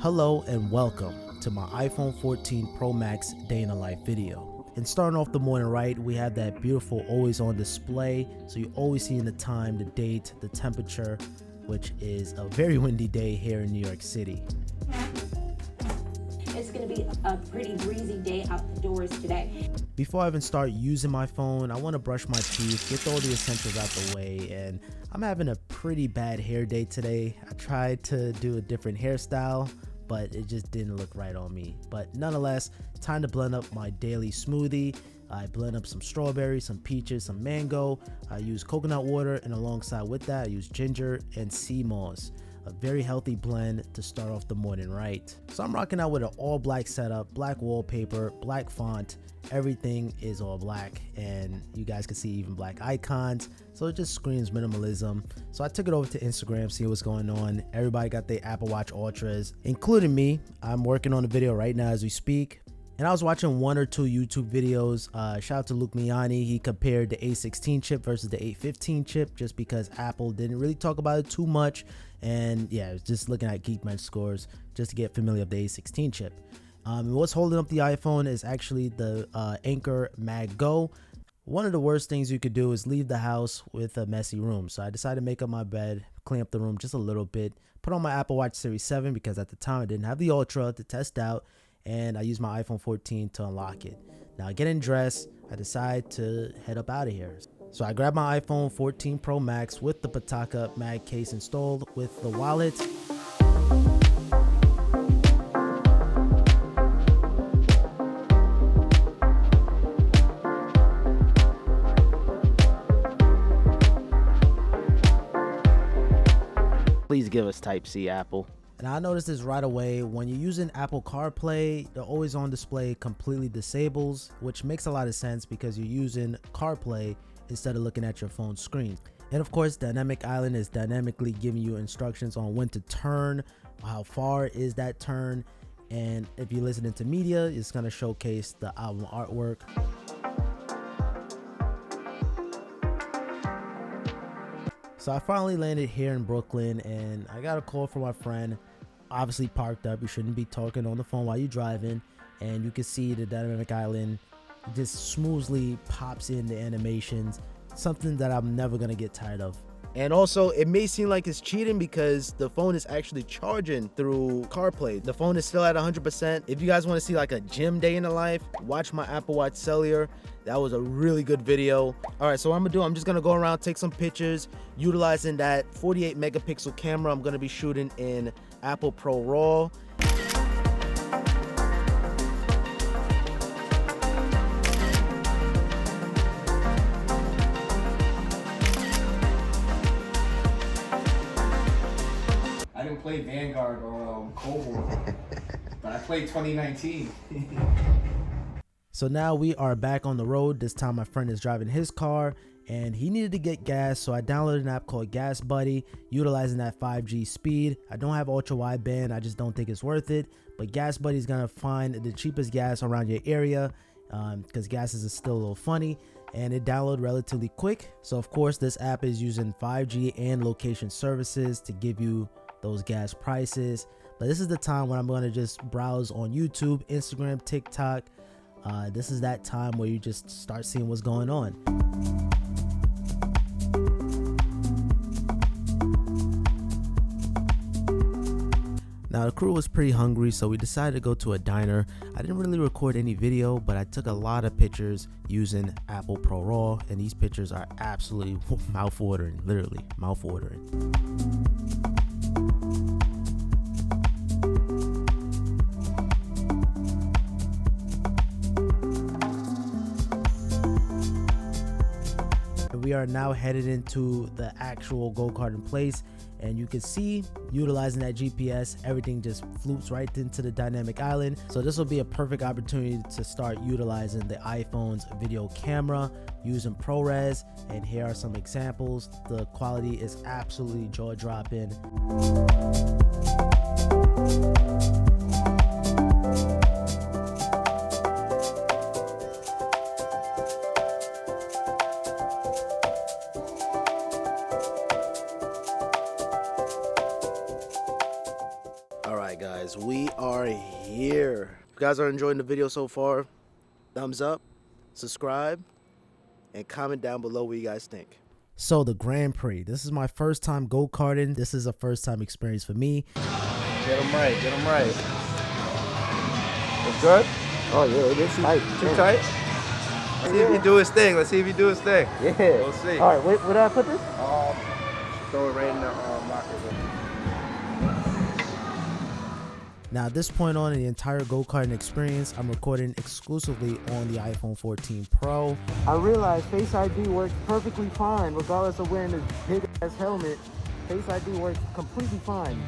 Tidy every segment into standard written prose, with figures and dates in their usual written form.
Hello and welcome to my iPhone 14 Pro Max day in a life video. And starting off the morning right, we have that beautiful always on display, so you always see in the time, the date, the temperature, which is a very windy day here in New York City. It's going to be a pretty breezy day outdoors today. Before I even start using my phone, I want to brush my teeth, get all the essentials out the way, and I'm having a pretty bad hair day today. I tried to do a different hairstyle, but it just didn't look right on me. But nonetheless, time to blend up my daily smoothie. I blend up some strawberries, some peaches, some mango. I use coconut water, and alongside with that, I use ginger and sea moss. A very healthy blend to start off the morning right. So I'm rocking out with an all black setup, black wallpaper, black font. Everything is all black, and you guys can see even black icons, so it just screams minimalism. So I took it over to Instagram, see what's going on. Everybody got their Apple Watch Ultras, including me. I'm working on a video right now as we speak, and I was watching one or two YouTube videos. Shout out to Luke Miani. He compared the A16 chip versus the A15 chip just because Apple didn't really talk about it too much, and yeah, just looking at Geekbench scores just to get familiar with the A16 chip. What's holding up the iPhone is actually the Anker Mag Go. One of the worst things you could do is leave the house with a messy room. So I decided to make up my bed, clean up the room just a little bit, put on my Apple Watch Series 7 because at the time I didn't have the Ultra to test out, and I used my iPhone 14 to unlock it. Now getting dressed, I decide to head up out of here. So I grabbed my iPhone 14 Pro Max with the Pataka Mag case installed with the wallet. Please give us Type-C, Apple. And I noticed this right away. When you're using Apple CarPlay, the always on display completely disables, which makes a lot of sense because you're using CarPlay instead of looking at your phone screen. And of course, Dynamic Island is dynamically giving you instructions on when to turn, how far is that turn, and if you're listening to media, it's going to showcase the album artwork. So I finally landed here in Brooklyn, and I got a call from my friend. Obviously parked up. You shouldn't be talking on the phone while you're driving, and you can see the Dynamic Island just smoothly pops in the animations, something that I'm never gonna get tired of. And also, it may seem like it's cheating because the phone is actually charging through CarPlay. The phone is still at 100%. If you guys want to see like a gym day in the life, watch my Apple Watch Cellular. That was a really good video. All right, so what I'm gonna do, I'm just gonna go around, take some pictures, utilizing that 48 megapixel camera. I'm gonna be shooting in Apple Pro RAW. I didn't play Vanguard or Cold War, but I played 2019. So now we are back on the road. This time my friend is driving his car and he needed to get gas, so I downloaded an app called Gas Buddy, utilizing that 5G speed. I don't have ultra wideband, I just don't think it's worth it, but Gas Buddy is gonna find the cheapest gas around your area because gas is still a little funny, and it downloaded relatively quick. So of course this app is using 5G and location services to give you those gas prices. But this is the time when I'm going to just browse on YouTube, Instagram, TikTok. This is that time where you just start seeing what's going on. Now the crew was pretty hungry, so we decided to go to a diner. I didn't really record any video, but I took a lot of pictures using Apple Pro RAW, and these pictures are absolutely mouth-watering, literally mouth-watering. We are now headed into the actual go-karting place, and you can see, utilizing that GPS, everything just floops right into the Dynamic Island. So this will be a perfect opportunity to start utilizing the iPhone's video camera using ProRes, and here are some examples. The quality is absolutely jaw-dropping. Alright guys, we We are here. If you guys are enjoying the video so far, thumbs up, subscribe, and comment down below what you guys think. So the Grand Prix, this is my first time go-karting. This is a first time experience for me. Get him right, get him right. It's good? Oh yeah, it is tight. Too tight? Let's see if he do his thing. Let's see if he do his thing. Yeah. We'll see. All right, where did I put this? Throw it right in the locker. Now at this point on in the entire go-karting experience, I'm recording exclusively on the iPhone 14 Pro. I realized Face ID works perfectly fine, regardless of wearing this big ass helmet. Face ID works completely fine.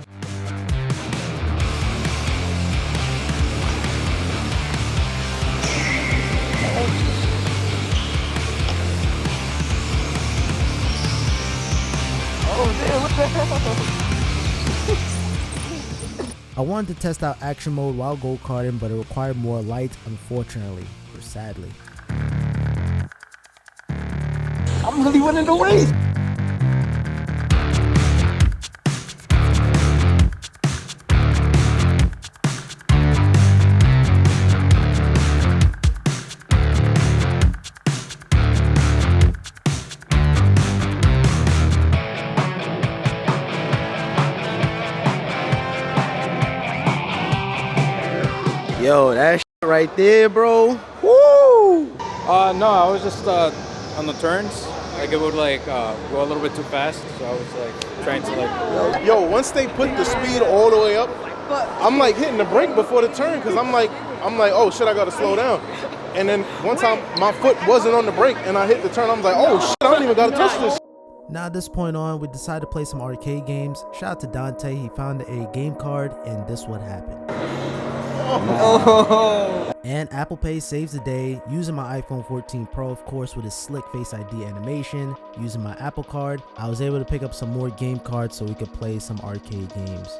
Oh damn, what the hell? I wanted to test out action mode while go-karting, but it required more light, unfortunately, or sadly. I'm really winning the race. Yo, that shit right there, bro. Woo! No, I was just on the turns. Like it would like go a little bit too fast, so I was like trying to like. Yo, once they put the speed all the way up, I'm like hitting the brake before the turn because I'm like, oh shit, I gotta slow down. And then one time my foot wasn't on the brake and I hit the turn, I'm like, oh shit, I don't even gotta touch this. Now at this point on, we decided to play some arcade games. Shout out to Dante, he found a game card, and this what happened. Oh. And Apple Pay saves the day using my iPhone 14 Pro, of course, with a slick Face ID animation. Using my Apple Card, I was able to pick up some more game cards so we could play some arcade games.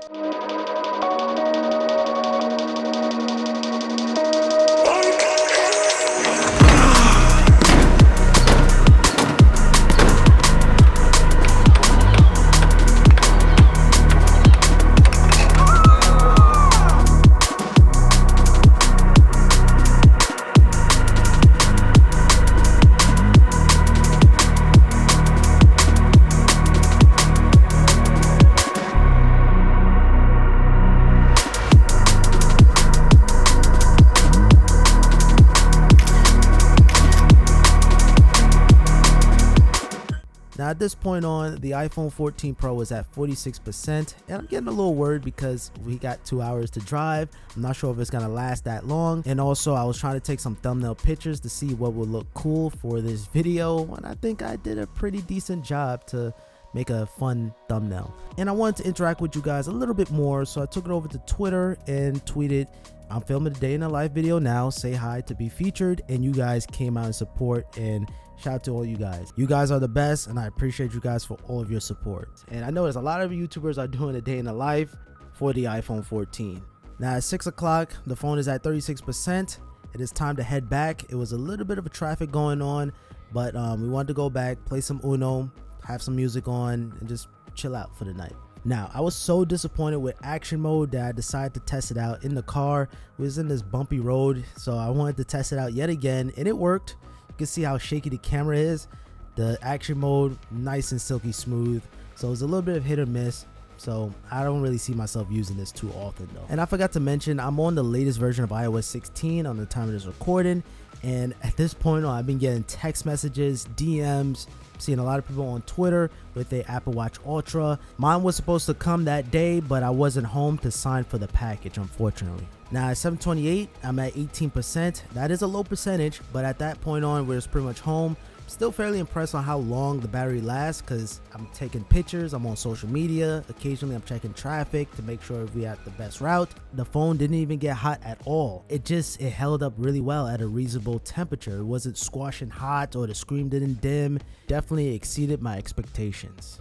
Now at this point on, the iPhone 14 Pro is at 46%, and I'm getting a little worried because we got 2 hours to drive. I'm not sure if it's gonna last that long, and also I was trying to take some thumbnail pictures to see what would look cool for this video, and I think I did a pretty decent job to make a fun thumbnail. And I wanted to interact with you guys a little bit more, so I took it over to Twitter and tweeted, I'm filming a day in a life video now, say hi to be featured, and you guys came out in support, and shout out to all you guys. You guys are the best, and I appreciate you guys for all of your support. And I know there's a lot of YouTubers are doing a day in the life for the iPhone 14. Now at 6 o'clock, the phone is at 36%. It is time to head back. It was a little bit of a traffic going on, but we wanted to go back, play some Uno, have some music on, and just chill out for the night. Now, I was so disappointed with action mode that I decided to test it out in the car. We was in this bumpy road, so I wanted to test it out yet again, and it worked. You can see how shaky the camera is. The action mode, nice and silky smooth. So it was a little bit of hit or miss. So I don't really see myself using this too often though. And I forgot to mention, I'm on the latest version of iOS 16 on the time of this recording. And at this point on, I've been getting text messages, DMs, seeing a lot of people on Twitter with their Apple Watch Ultra. Mine was supposed to come that day, but I wasn't home to sign for the package, unfortunately. Now at 7:28, I'm at 18%. That is a low percentage, but at that point on, we're pretty much home. Still fairly impressed on how long the battery lasts because I'm taking pictures, I'm on social media, occasionally I'm checking traffic to make sure we have the best route. The phone didn't even get hot at all. It held up really well at a reasonable temperature. It wasn't squashing hot or the screen didn't dim. Definitely exceeded my expectations.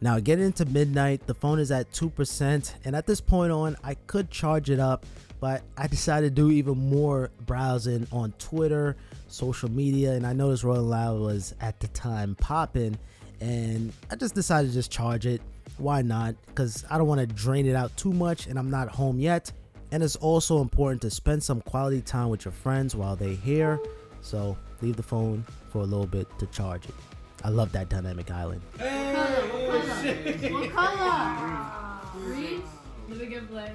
Now getting into midnight, the phone is at 2%, and at this point on, I could charge it up, but I decided to do even more browsing on Twitter, social media, and I noticed Rolling Loud was at the time popping, and I just decided to just charge it. why not? Because I don't want to drain it out too much and I'm not home yet. And it's also important to spend some quality time with your friends while they're here. So leave the phone for a little bit to charge it. I love that dynamic island. What color? Green? Let me get black.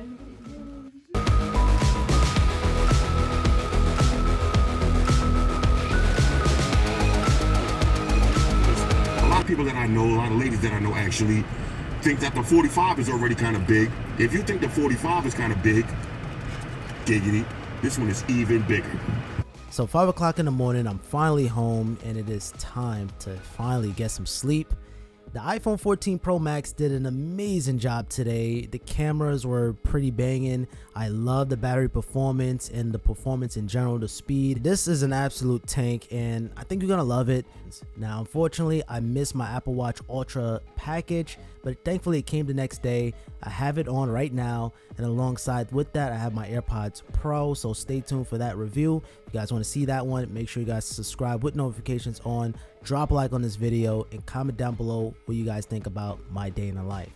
A lot of people that I know, a lot of ladies that I know actually think that the 45 is already kind of big. If you think the 45 is kind of big, giggity, this one is even bigger. So 5 o'clock in the morning, I'm finally home and it is time to finally get some sleep. The iPhone 14 Pro Max did an amazing job today. The cameras were pretty banging. I love the battery performance and the performance in general, the speed. This is an absolute tank and I think you're gonna love it. Now, unfortunately, I missed my Apple Watch Ultra package, but thankfully it came the next day. I have it on right now, and alongside with that, I have my AirPods Pro, so stay tuned for that review. If you guys want to see that one, make sure you guys subscribe with notifications on, drop a like on this video, and comment down below what you guys think about my day in the life.